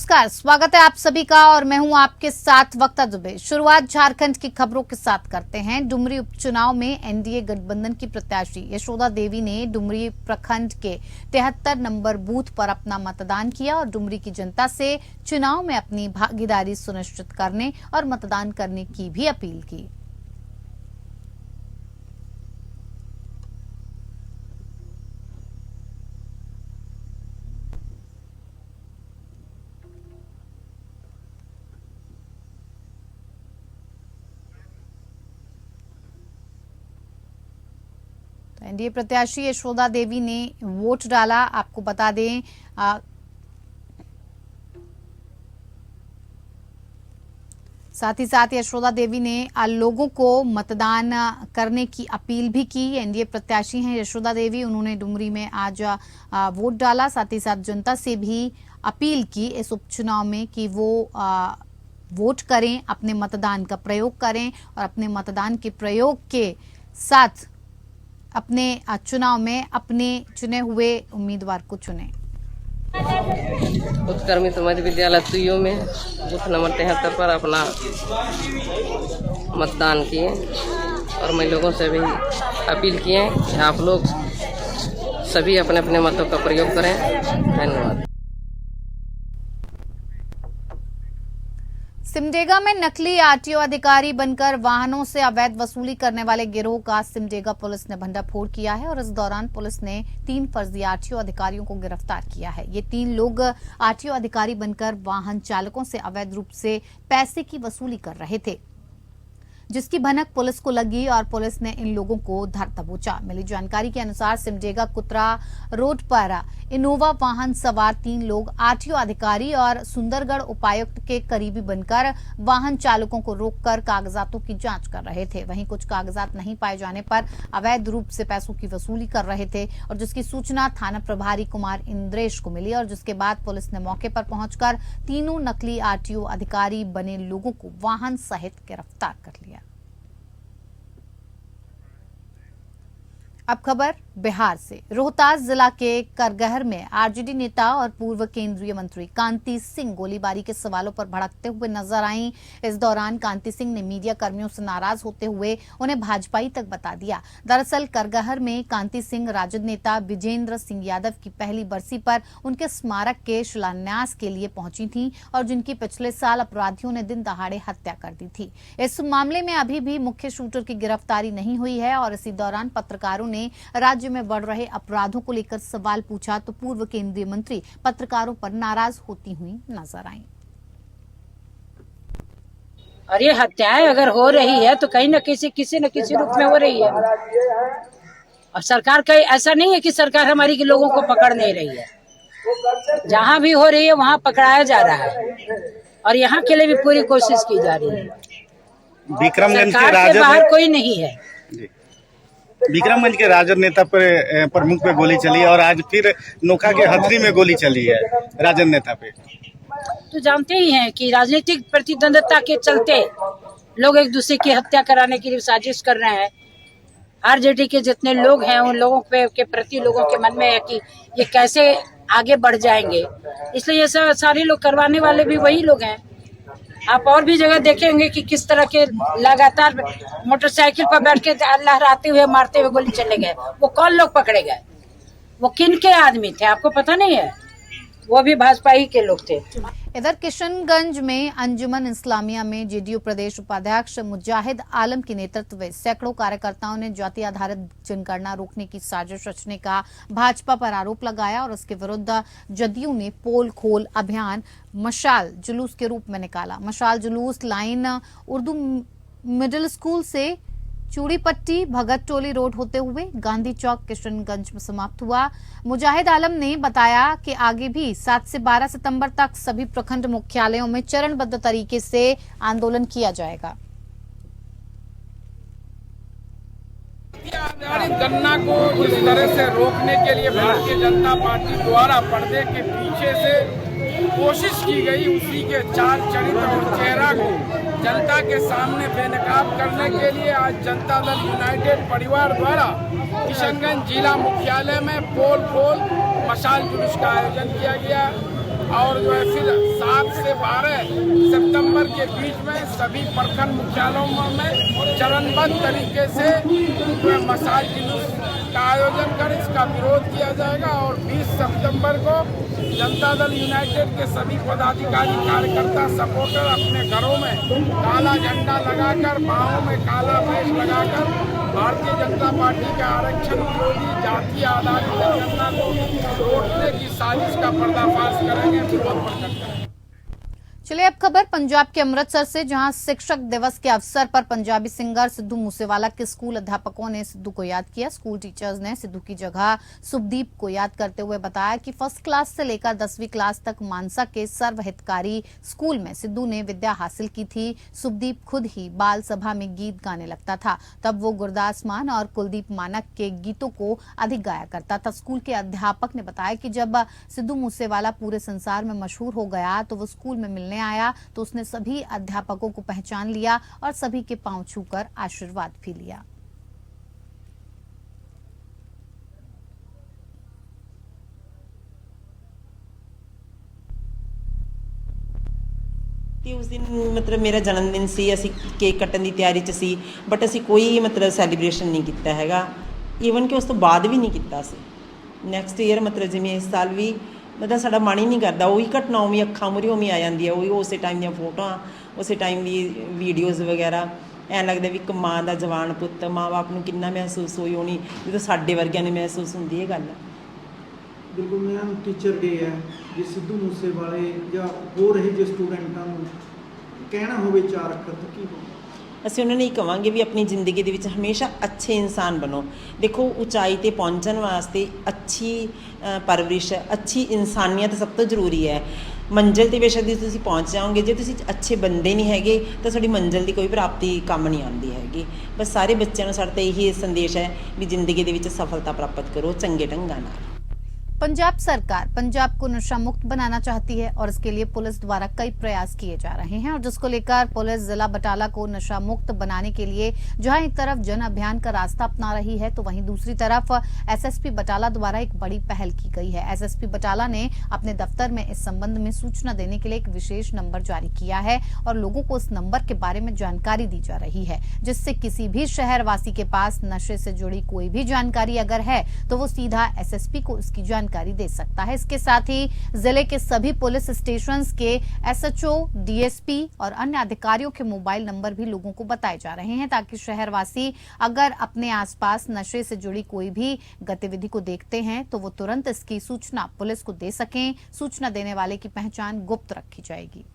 नमस्कार, स्वागत है आप सभी का और मैं हूं आपके साथ वक्ता दुबे। शुरुआत झारखंड की खबरों के साथ करते हैं। डुमरी उपचुनाव में एनडीए गठबंधन की प्रत्याशी यशोदा देवी ने डुमरी प्रखंड के 73 नंबर बूथ पर अपना मतदान किया और डुमरी की जनता से चुनाव में अपनी भागीदारी सुनिश्चित करने और मतदान करने की भी अपील की। एनडीए प्रत्याशी यशोदा देवी ने वोट डाला। आपको बता दें साथ ही साथ यशोदा देवी ने लोगों को मतदान करने की अपील भी की। एनडीए प्रत्याशी हैं यशोदा देवी, उन्होंने डुमरी में आज वोट डाला। साथ ही साथ जनता से भी अपील की इस उपचुनाव में कि वो वोट करें, अपने मतदान का प्रयोग करें और अपने मतदान के प्रयोग के साथ अपने चुनाव में अपने चुने हुए उम्मीदवार को चुने। उत्क्रमित मध्य विद्यालय तुइयों में बूथ नंबर 73 पर अपना मतदान किए और मैं लोगों से भी अपील किए कि आप लोग सभी अपने अपने मतों का प्रयोग करें। धन्यवाद। सिमडेगा में नकली आरटीओ अधिकारी बनकर वाहनों से अवैध वसूली करने वाले गिरोह का सिमडेगा पुलिस ने भंडाफोड़ किया है और इस दौरान पुलिस ने 3 फर्जी आरटीओ अधिकारियों को गिरफ्तार किया है। ये 3 लोग आरटीओ अधिकारी बनकर वाहन चालकों से अवैध रूप से पैसे की वसूली कर रहे थे, जिसकी भनक पुलिस को लगी और पुलिस ने इन लोगों को धर दबोचा। मिली जानकारी के अनुसार सिमडेगा कुतरा रोड पर इनोवा वाहन सवार 3 लोग आरटीओ अधिकारी और सुंदरगढ़ उपायुक्त के करीबी बनकर वाहन चालकों को रोककर कागजातों की जांच कर रहे थे। वहीं कुछ कागजात नहीं पाए जाने पर अवैध रूप से पैसों की वसूली कर रहे थे और जिसकी सूचना थाना प्रभारी कुमार इंद्रेश को मिली और जिसके बाद पुलिस ने मौके पर पहुंचकर तीनों नकली आरटीओ अधिकारी बने लोगों को वाहन सहित गिरफ्तार कर लिया। अब खबर बिहार से। रोहतास जिला के करगहर में आरजेडी नेता और पूर्व केंद्रीय मंत्री कांति सिंह गोलीबारी के सवालों पर भड़कते हुए नजर आईं। इस दौरान कांति सिंह ने मीडिया कर्मियों से नाराज होते हुए उन्हें भाजपाई तक बता दिया। दरअसल करगहर में कांति सिंह राजद नेता विजेंद्र सिंह यादव की पहली बरसी पर उनके स्मारक के शिलान्यास के लिए पहुंची थी और जिनकी पिछले साल अपराधियों ने दिन दहाड़े हत्या कर दी थी। इस मामले में अभी भी मुख्य शूटर की गिरफ्तारी नहीं हुई है और इसी दौरान पत्रकारों ने राज्य में बढ़ रहे अपराधों को लेकर सवाल पूछा तो पूर्व केंद्रीय मंत्री पत्रकारों पर नाराज होती हुई नजर आईं। और ये हत्याएं अगर हो रही है तो कहीं न किसी न किसी रूप में हो रही है और सरकार का ऐसा नहीं है कि सरकार हमारी के लोगों को पकड़ नहीं रही है। जहां भी हो रही है वहां पकड़ाया जा रहा है और यहाँ के लिए भी पूरी कोशिश की जा रही है। विक्रमगंज के सरकार के बाहर कोई नहीं है। विक्रमगंज के राजद नेता पर प्रमुख पे गोली चली और आज फिर नोखा के हथरी में गोली चली है राजद नेता पे। तो जानते ही हैं कि राजनीतिक प्रतिद्वंदता के चलते लोग एक दूसरे की हत्या कराने की साजिश कर रहे हैं। आरजेडी के जितने लोग हैं उन लोगों के प्रति लोगों के मन में है कि ये कैसे आगे बढ़ जाएंगे, इसलिए ये सारे लोग करवाने वाले भी वही लोग हैं। आप और भी जगह देखेंगे कि किस तरह के लगातार मोटरसाइकिल पर बैठ के लहराते हुए मारते हुए गोली चले गए। वो कौन लोग पकड़े गए, वो किन के आदमी थे आपको पता नहीं है? वो भी भाजपा ही के लोग थे। इधर किशनगंज में अंजुमन इस्लामिया में जेडीयू प्रदेश उपाध्यक्ष मुजाहिद आलम के नेतृत्व में सैकड़ों कार्यकर्ताओं ने जाति आधारित जनगणना रोकने की साजिश रचने का भाजपा पर आरोप लगाया और उसके विरुद्ध जदयू ने पोल खोल अभियान मशाल जुलूस के रूप में निकाला। मशाल जुलूस लाइन उर्दू मिडिल स्कूल से चूड़ीपट्टी भगत टोली रोड होते हुए गांधी चौक किशनगंज में समाप्त हुआ। मुजाहिद आलम ने बताया कि आगे भी 7 से 12 सितंबर तक सभी प्रखंड मुख्यालयों में चरणबद्ध तरीके से आंदोलन किया जाएगा। गन्ना को इस तरह से रोकने के लिए भारतीय जनता पार्टी द्वारा पर्दे के पीछे से कोशिश की गई, उसी के चाल चरित्र और चेहरा को जनता के सामने बेनकाब करने के लिए आज जनता दल यूनाइटेड परिवार द्वारा किशनगंज जिला मुख्यालय में पोल खोल मशाल जुलूस का आयोजन किया गया। और जो है फिर 7 से 12 सितंबर के बीच में सभी प्रखंड मुख्यालयों में चरणबद्ध तरीके से जो है मशाल जुलूस का आयोजन कर इसका विरोध किया जाएगा। और 20 सितंबर को जनता दल यूनाइटेड के सभी पदाधिकारी कार्यकर्ता सपोर्टर अपने घरों में काला झंडा लगाकर, बाहों में काला बैच लगाकर भारतीय जनता पार्टी के आरक्षण विरोधी जातीय आधारित जनगणना को रोकने की साजिश का पर्दाफाश करेंगे, विरोध प्रकट करेंगे। चलिए अब खबर पंजाब के अमृतसर से, जहां शिक्षक दिवस के अवसर पर पंजाबी सिंगर सिद्धू मूसेवाला के स्कूल अध्यापकों ने सिद्धू को याद किया। स्कूल टीचर्स ने सिद्धू की जगह सुखदीप को याद करते हुए बताया कि फर्स्ट क्लास से लेकर 10वीं क्लास तक मानसा के सर्वहितकारी स्कूल में सिद्धू ने विद्या हासिल की थी। सुखदीप खुद ही बाल सभा में गीत गाने लगता था, तब वो गुरदास मान और कुलदीप मानक के गीतों को अधिक गाया करता था। स्कूल के अध्यापक ने बताया कि जब सिद्धू मूसेवाला पूरे संसार में मशहूर हो गया तो वो स्कूल में मिलने आया तो उसने सभी अध्यापकों को पहचान लिया और सभी के पांव छूकर आशीर्वाद भी लिया। उस दिन मतलब मेरा जन्मदिन सी, असी केक कट्टन की तैयारी च सी, बट असी कोई मतलब सैलीब्रेशन नहीं किया हैगा। ईवन कि उस तो बाद भी नहीं किया सी। नैक्सट ईयर मतलब जिवें इस साल भी मतलब साडा मन ही नहीं करता, वही घटना उवें अखां मूहरे उवें आ जाती है, वही उस टाइम दी फोटोआं, उस टाइम दी वीडियोज़ वगैरह। ऐ लगदा भी एक माँ का जवान पुत्त, माँ बाप नूं किन्ना महसूस होई होनी जो साडे वर्गियां नूं महसूस हुंदी है गल। बिल्कुल मैम, टीचर डे है जे सिद्धू मूसेवाले या हो रहे जो स्टूडेंटां नूं कहना होवे 4 अखर तो की हो? ਅਸੀਂ ਉਹਨਾਂ ਨੂੰ ਇਹ ਕਹਾਂਗੇ ਵੀ ਆਪਣੀ ਜ਼ਿੰਦਗੀ ਦੇ ਵਿੱਚ ਹਮੇਸ਼ਾ ਅੱਛੇ ਇਨਸਾਨ ਬਣੋ। ਦੇਖੋ ਉਚਾਈ ਤੇ ਪਹੁੰਚਣ ਵਾਸਤੇ ਅੱਛੀ ਪਰਵਰਿਸ਼, ਅੱਛੀ ਇਨਸਾਨੀਅਤ ਸਭ ਤੋਂ ਜ਼ਰੂਰੀ ਹੈ। ਮੰਜ਼ਿਲ ਤੇ ਬੇਸ਼ੱਕ ਤੁਸੀਂ ਪਹੁੰਚ ਜਾਓਗੇ, ਜੇ ਤੁਸੀਂ ਅੱਛੇ ਬੰਦੇ ਨਹੀਂ ਹੈਗੇ ਤਾਂ ਤੁਹਾਡੀ ਮੰਜ਼ਿਲ ਦੀ ਕੋਈ ਪ੍ਰਾਪਤੀ ਕੰਮ ਨਹੀਂ ਆਉਂਦੀ ਹੈਗੀ। ਬਸ ਸਾਰੇ ਬੱਚਿਆਂ ਨੂੰ ਸਾਡਾ ਤਾਂ ਇਹੀ ਸੰਦੇਸ਼ ਹੈ ਵੀ ਜ਼ਿੰਦਗੀ ਦੇ ਵਿੱਚ ਸਫਲਤਾ ਪ੍ਰਾਪਤ ਕਰੋ ਚੰਗੇ ਢੰਗਾਂ ਨਾਲ। पंजाब सरकार पंजाब को नशा मुक्त बनाना चाहती है और इसके लिए पुलिस द्वारा कई प्रयास किए जा रहे हैं, और जिसको लेकर पुलिस जिला बटाला को नशा मुक्त बनाने के लिए जहां एक तरफ जन अभियान का रास्ता अपना रही है तो वहीं दूसरी तरफ एसएसपी बटाला द्वारा एक बड़ी पहल की गई है। एसएसपी बटाला ने अपने दफ्तर में इस संबंध में सूचना देने के लिए एक विशेष नंबर जारी किया है और लोगों को इस नंबर के बारे में जानकारी दी जा रही है, जिससे किसी भी शहरवासी के पास नशे से जुड़ी कोई भी जानकारी अगर है तो वो सीधा एसएसपी को इसकी जानकारी दे सकता है। इसके साथ ही जिले के सभी पुलिस स्टेशन के एसएचओ, डीएसपी और अन्य अधिकारियों के मोबाइल नंबर भी लोगों को बताए जा रहे हैं, ताकि शहरवासी अगर अपने आसपास नशे से जुड़ी कोई भी गतिविधि को देखते हैं तो वो तुरंत इसकी सूचना पुलिस को दे सकें। सूचना देने वाले की पहचान गुप्त रखी जाएगी।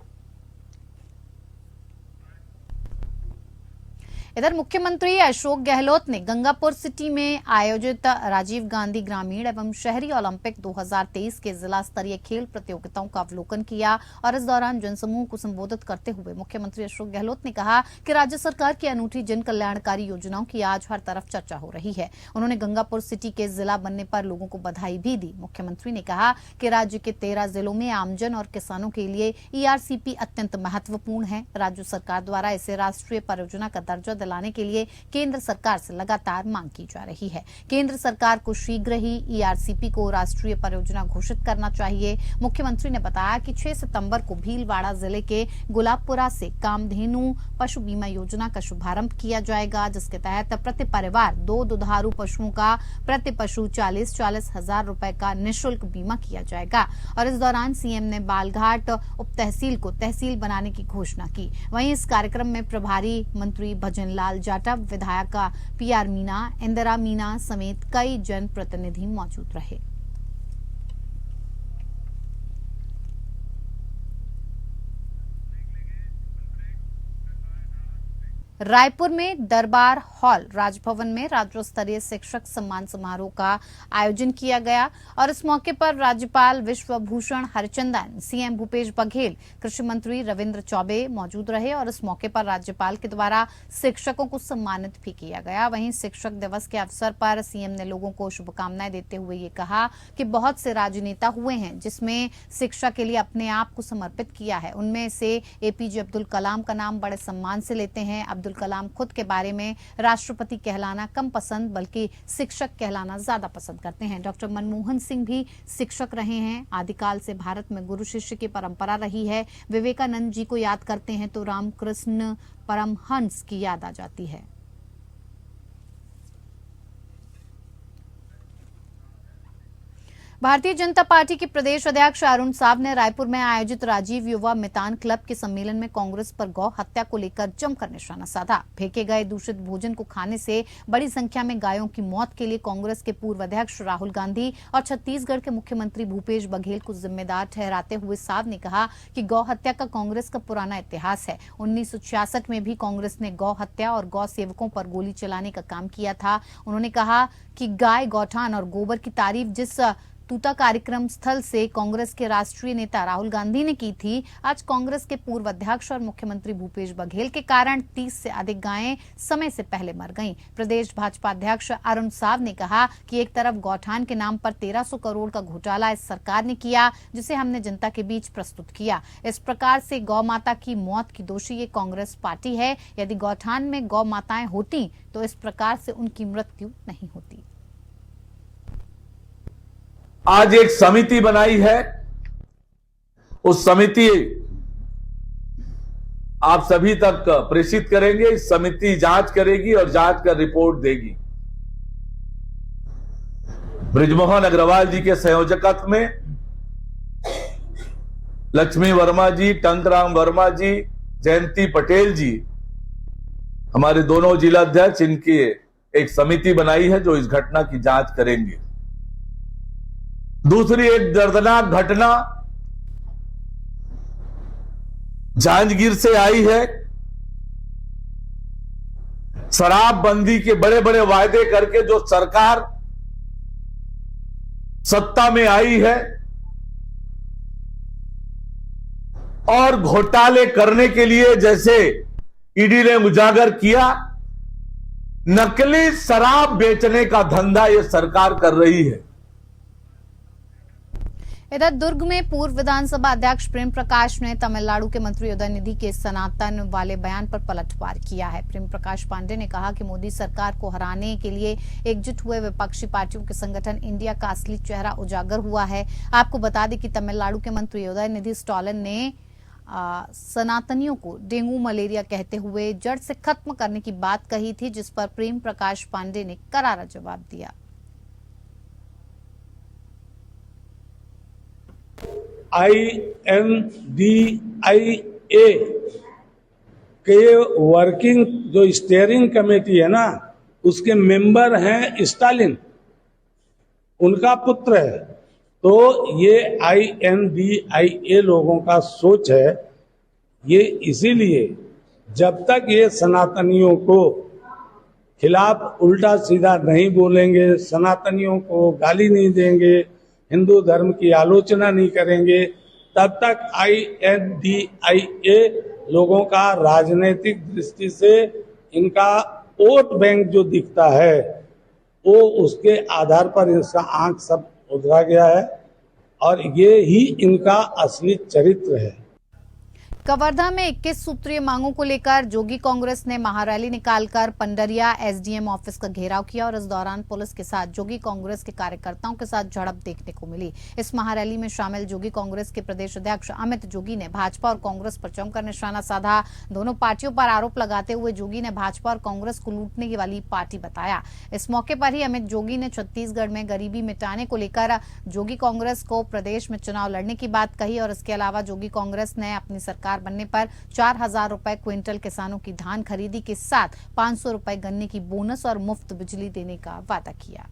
इधर मुख्यमंत्री अशोक गहलोत ने गंगापुर सिटी में आयोजित राजीव गांधी ग्रामीण एवं शहरी ओलंपिक 2023 के जिला स्तरीय खेल प्रतियोगिताओं का अवलोकन किया और इस दौरान जनसमूह को संबोधित करते हुए मुख्यमंत्री अशोक गहलोत ने कहा कि राज्य सरकार की अनूठी जन कल्याणकारी योजनाओं की आज हर तरफ चर्चा हो रही है। उन्होंने गंगापुर सिटी के जिला बनने पर लोगों को बधाई भी दी। मुख्यमंत्री ने कहा कि राज्य के 13 जिलों में आमजन और किसानों के लिए ईआरसीपी अत्यंत महत्वपूर्ण है। राज्य सरकार द्वारा इसे राष्ट्रीय परियोजना का दर्जा दिलाने के लिए केंद्र सरकार से लगातार मांग की जा रही है। केंद्र सरकार को शीघ्र ही ईआरसीपी को राष्ट्रीय परियोजना घोषित करना चाहिए। मुख्यमंत्री ने बताया कि 6 सितंबर को भीलवाड़ा जिले के गुलाबपुरा से कामधेनु पशु बीमा योजना का शुभारंभ किया जाएगा, जिसके तहत प्रति परिवार 2 दुधारू पशुओं का प्रति पशु 40-40 हजार रुपए का निःशुल्क बीमा किया जाएगा। और इस दौरान सीएम ने बालघाट उप तहसील को तहसील बनाने की घोषणा की। वहीं इस कार्यक्रम में प्रभारी मंत्री भजन लाल जाटव, विधायक पीआर मीना, इंदिरा मीना समेत कई जनप्रतिनिधि मौजूद रहे। रायपुर में दरबार हॉल राजभवन में राज्य स्तरीय शिक्षक सम्मान समारोह का आयोजन किया गया और इस मौके पर राज्यपाल विश्वभूषण हरिचंदन, सीएम भूपेश बघेल, कृषि मंत्री रविंद्र चौबे मौजूद रहे और इस मौके पर राज्यपाल के द्वारा शिक्षकों को सम्मानित भी किया गया। वहीं शिक्षक दिवस के अवसर पर सीएम ने लोगों को शुभकामनाएं देते हुए ये कहा कि बहुत से राजनेता हुए हैं जिसमें शिक्षा के लिए अपने आप को समर्पित किया है। उनमें से एपीजे अब्दुल कलाम का नाम बड़े सम्मान से लेते हैं। अब अब्दुल कलाम खुद के बारे में राष्ट्रपति कहलाना कम पसंद बल्कि शिक्षक कहलाना ज्यादा पसंद करते हैं। डॉक्टर मनमोहन सिंह भी शिक्षक रहे हैं। आदिकाल से भारत में गुरु शिष्य की परंपरा रही है। विवेकानंद जी को याद करते हैं तो रामकृष्ण परमहंस की याद आ जाती है। भारतीय जनता पार्टी के प्रदेश अध्यक्ष अरुण साव ने रायपुर में आयोजित राजीव युवा मितान क्लब के सम्मेलन में कांग्रेस पर गौ हत्या को लेकर जमकर निशाना साधा। फेंके गए दूषित भोजन को खाने से बड़ी संख्या में गायों की मौत के लिए कांग्रेस के पूर्व अध्यक्ष राहुल गांधी और छत्तीसगढ़ के मुख्यमंत्री भूपेश बघेल को जिम्मेदार ठहराते हुए साव ने कहा कि गौ हत्या का कांग्रेस का पुराना इतिहास है। 1966 में भी कांग्रेस ने गौ हत्या और गौ सेवकों पर गोली चलाने का काम किया था। उन्होंने कहा कि गाय, गौठान और गोबर की तारीफ जिस तूता कार्यक्रम स्थल से कांग्रेस के राष्ट्रीय नेता राहुल गांधी ने की थी, आज कांग्रेस के पूर्व अध्यक्ष और मुख्यमंत्री भूपेश बघेल के कारण 30 से अधिक गायें समय से पहले मर गईं। प्रदेश भाजपा अध्यक्ष अरुण साव ने कहा कि एक तरफ गौठान के नाम पर 1300 करोड़ का घोटाला इस सरकार ने किया, जिसे हमने जनता के बीच प्रस्तुत किया। इस प्रकार से गौ माता की मौत की दोषी ये कांग्रेस पार्टी है। यदि गौठान में गौ माताएं होती तो इस प्रकार से उनकी मृत्यु नहीं होती। आज एक समिति बनाई है, उस समिति आप सभी तक प्रेषित करेंगे। इस समिति जांच करेगी और जांच कर रिपोर्ट देगी। बृजमोहन अग्रवाल जी के संयोजकत्व में लक्ष्मी वर्मा जी, टंकराम वर्मा जी, जयंती पटेल जी, हमारे दोनों जिला अध्यक्ष, इनकी एक समिति बनाई है जो इस घटना की जांच करेंगे। दूसरी एक दर्दनाक घटना जांजगीर से आई है। शराबबंदी के बड़े बड़े वायदे करके जो सरकार सत्ता में आई है और घोटाले करने के लिए, जैसे ईडी ने उजागर किया, नकली शराब बेचने का धंधा ये सरकार कर रही है। इधर दुर्ग में पूर्व विधानसभा अध्यक्ष प्रेम प्रकाश ने तमिलनाडु के मंत्री उदयनिधि के सनातन वाले बयान पर पलटवार किया है। प्रेम प्रकाश पांडे ने कहा कि मोदी सरकार को हराने के लिए एकजुट हुए विपक्षी पार्टियों के संगठन इंडिया का असली चेहरा उजागर हुआ है। आपको बता दें कि तमिलनाडु के मंत्री उदयनिधि स्टालिन ने सनातनियों को डेंगू मलेरिया कहते हुए जड़ से खत्म करने की बात कही थी, जिस पर प्रेम प्रकाश पांडे ने करारा जवाब दिया। INDIA के वर्किंग जो स्टीयरिंग कमेटी है ना, उसके मेंबर हैं स्टालिन, उनका पुत्र है। तो ये INDIA लोगों का सोच है, ये इसीलिए जब तक ये सनातनियों को खिलाफ उल्टा सीधा नहीं बोलेंगे, सनातनियों को गाली नहीं देंगे, हिंदू धर्म की आलोचना नहीं करेंगे, तब तक INDIA लोगों का राजनीतिक दृष्टि से इनका वोट बैंक जो दिखता है, वो उसके आधार पर इनका आंख सब उधरा गया है और ये ही इनका असली चरित्र है। कवर्धा में 21 सूत्रीय मांगों को लेकर जोगी कांग्रेस ने महारैली निकालकर पंडरिया SDM ऑफिस का घेराव किया और इस दौरान पुलिस के साथ जोगी कांग्रेस के कार्यकर्ताओं के साथ झड़प देखने को मिली। इस महारैली में शामिल जोगी कांग्रेस के प्रदेश अध्यक्ष अमित जोगी ने भाजपा और कांग्रेस पर जमकर निशाना साधा। दोनों पार्टियों पर आरोप लगाते हुए जोगी ने भाजपा और कांग्रेस को लूटने वाली पार्टी बताया। इस मौके पर ही अमित जोगी ने छत्तीसगढ़ में गरीबी मिटाने को लेकर जोगी कांग्रेस को प्रदेश में चुनाव लड़ने की बात कही और इसके अलावा जोगी कांग्रेस ने अपनी सरकार बनने पर 4000 रुपए क्विंटल किसानों की धान खरीदी के साथ 500 रुपए गन्ने की बोनस और मुफ्त बिजली देने का वादा किया।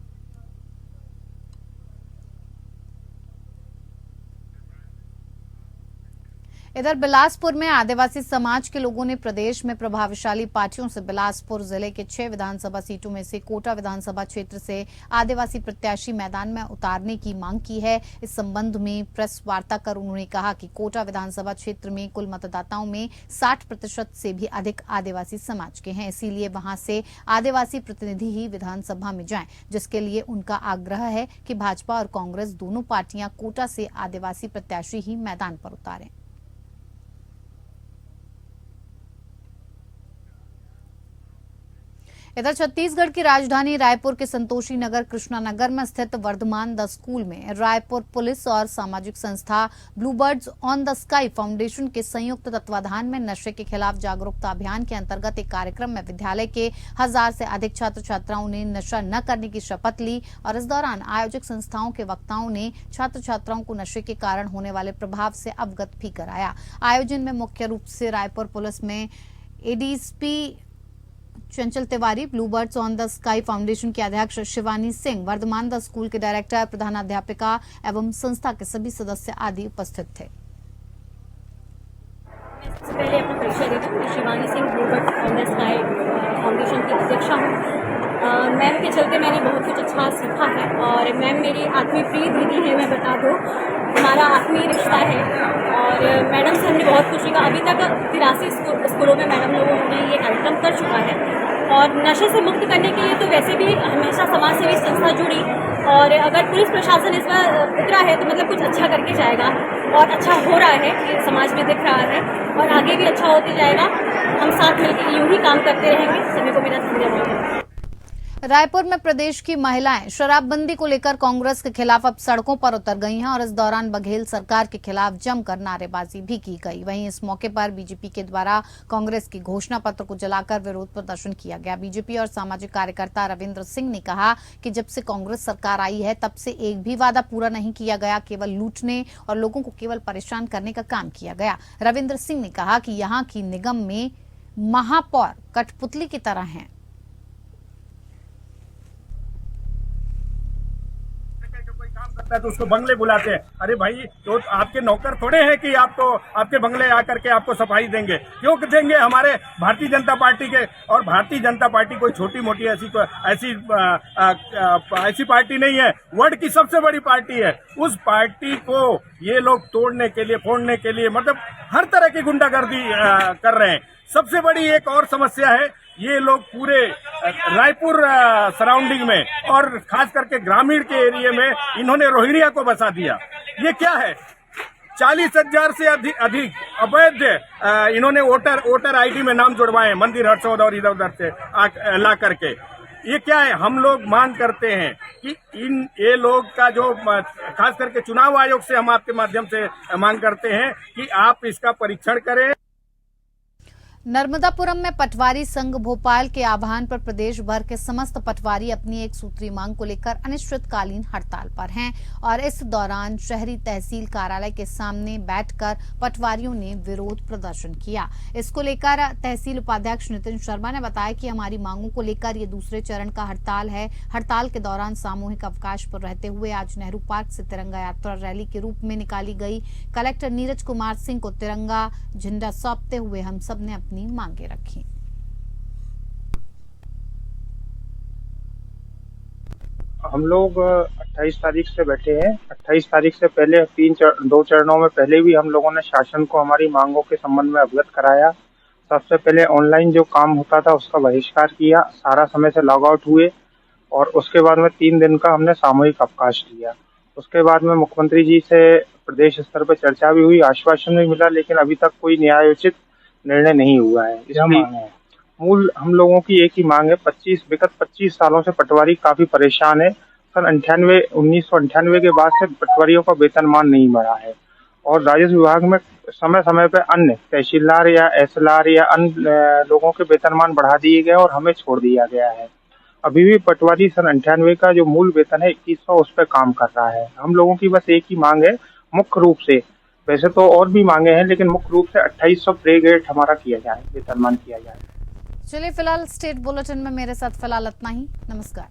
इधर बिलासपुर में आदिवासी समाज के लोगों ने प्रदेश में प्रभावशाली पार्टियों से बिलासपुर जिले के 6 विधानसभा सीटों में से कोटा विधानसभा क्षेत्र से आदिवासी प्रत्याशी मैदान में उतारने की मांग की है। इस संबंध में प्रेस वार्ता कर उन्होंने कहा कि कोटा विधानसभा क्षेत्र में कुल मतदाताओं में 60% से भी अधिक आदिवासी समाज के हैं, इसीलिए वहां से आदिवासी प्रतिनिधि ही विधानसभा में जाएं, जिसके लिए उनका आग्रह है कि भाजपा और कांग्रेस दोनों पार्टियां कोटा से आदिवासी प्रत्याशी ही मैदान पर उतारें। इधर छत्तीसगढ़ की राजधानी रायपुर के संतोषी नगर कृष्णा नगर में स्थित वर्धमान द स्कूल में रायपुर पुलिस और सामाजिक संस्था ब्लूबर्ड्स ऑन द स्काई फाउंडेशन के संयुक्त तत्वाधान में नशे के खिलाफ जागरूकता अभियान के अंतर्गत एक कार्यक्रम में विद्यालय के 1000 से अधिक छात्र छात्राओं ने नशा न करने की शपथ ली और इस दौरान आयोजक संस्थाओं के वक्ताओं ने छात्र छात्राओं को नशे के कारण होने वाले प्रभाव से अवगत भी कराया। आयोजन में मुख्य रूप से रायपुर पुलिस में ADSP Chanchal Tiwari, Bluebirds on the Sky Foundation के अध्यक्ष शिवानी सिंह, वर्धमान द स्कूल के डायरेक्टर, प्रधानाध्यापिका एवं संस्था के सभी सदस्य आदि उपस्थित थे। सबसे पहले अपना परिचय देती हूँ। मैं Shivani Singh, Bluebirds on the Sky Foundation की अध्यक्षा हूँ। मैम के चलते मैंने बहुत कुछ अच्छा सीखा है और मैम मेरी आत्मीय प्रिय दीदी है। मैं बता दूँ, हमारा आत्मीय रिश्ता है और मैडम से हमने बहुत कुछ सीखा। अभी तक 83 स्कूलों में मैडम लोगों ने ये कार्यक्रम कर चुका है और नशे से मुक्त करने के लिए तो वैसे भी हमेशा समाज सेवी संस्था जुड़ी और अगर पुलिस प्रशासन इस बार उतरा है तो मतलब कुछ अच्छा करके जाएगा और अच्छा हो रहा है, ये समाज में दिख रहा है और आगे भी अच्छा होते जाएगा। हम साथ मिलकर यूं ही काम करते रहेंगे। सभी को मेरा धन्यवाद। रायपुर में प्रदेश की महिलाएं शराबबंदी को लेकर कांग्रेस के खिलाफ अब सड़कों पर उतर गई हैं और इस दौरान बघेल सरकार के खिलाफ जमकर नारेबाजी भी की गई। वहीं इस मौके पर बीजेपी के द्वारा कांग्रेस की घोषणा पत्र को जलाकर विरोध प्रदर्शन किया गया। बीजेपी और सामाजिक कार्यकर्ता रविंद्र सिंह ने कहा कि जब से कांग्रेस सरकार आई है तब से एक भी वादा पूरा नहीं किया गया, केवल लूटने और लोगों को केवल परेशान करने का काम किया गया। रविंद्र सिंह ने कहा कि यहाँ की निगम में महापौर कठपुतली की तरह हैं। करता है तो उसको बंगले बुलाते हैं। अरे भाई, तो आपके नौकर थोड़े हैं कि आपको आपके बंगले आकर के आपको सफाई देंगे? क्यों देंगे? हमारे भारतीय जनता पार्टी के, और भारतीय जनता पार्टी कोई छोटी मोटी ऐसी पार्टी नहीं है, वर्ल्ड की सबसे बड़ी पार्टी है। उस पार्टी को ये लोग तोड़ने के लिए, फोड़ने के लिए, मतलब हर तरह की गुंडागर्दी कर रहे हैं। सबसे बड़ी एक और समस्या है, ये लोग पूरे रायपुर सराउंडिंग में और खास करके ग्रामीण के एरिया में इन्होंने रोहिणिया को बसा दिया। ये क्या है? 40,000 से अधिक अवैध इन्होंने वोटर आईडी में नाम जुड़वाए मंदिर हरसौद और इधर उधर से ला करके। ये क्या है? हम लोग मांग करते हैं कि ये लोग का जो खास करके चुनाव आयोग से हम आपके माध्यम से मांग करते हैं कि आप इसका परीक्षण करें। नर्मदापुरम में पटवारी संघ भोपाल के आह्वान पर प्रदेश भर के समस्त पटवारी अपनी एक सूत्री मांग को लेकर अनिश्चितकालीन हड़ताल पर हैं और इस दौरान शहरी तहसील कार्यालय के सामने बैठकर पटवारियों ने विरोध प्रदर्शन किया। इसको लेकर तहसील उपाध्यक्ष नितिन शर्मा ने बताया कि हमारी मांगों को लेकर ये दूसरे चरण का हड़ताल है। हड़ताल के दौरान सामूहिक अवकाश पर रहते हुए आज नेहरू पार्क से तिरंगा यात्रा रैली के रूप में निकाली गई। कलेक्टर नीरज कुमार सिंह को तिरंगा झंडा सौंपते हुए हम सब ने अपनी मांगे रखी। हम लोग 28 तारीख से बैठे हैं। 28 तारीख से पहले 2 चरणों में पहले भी हम लोगों ने शासन को हमारी मांगों के संबंध में अवगत कराया। सबसे पहले ऑनलाइन जो काम होता था उसका बहिष्कार किया, सारा समय से लॉग आउट हुए और उसके बाद में 3 दिन का हमने सामूहिक अवकाश लिया। उसके बाद में मुख्यमंत्री जी से प्रदेश स्तर पर चर्चा भी हुई, आश्वासन भी मिला, लेकिन अभी तक कोई न्यायोचित निर्णय नहीं हुआ है। इसलिए मूल हम लोगों की एक ही मांग है। 25 सालों से पटवारी काफी परेशान है। सन 1998 के बाद से पटवारियों का वेतनमान नहीं बढ़ा है और राजस्व विभाग में समय समय पर अन्य तहसीलदार या एसएलआर या अन्य लोगों के वेतनमान बढ़ा दिए गए और हमें छोड़ दिया गया है। अभी भी पटवारी सन 98 का जो मूल वेतन है 2100 उस पर काम कर रहा है। हम लोगों की बस एक ही मांग है, मुख्य रूप से, वैसे तो और भी मांगे हैं लेकिन मुख्य रूप से 2800 पे ग्रेड हमारा किया जाए, वेतनमान किया जाए। चलिए, फिलहाल स्टेट बुलेटिन में मेरे साथ फिलहाल इतना ही। नमस्कार।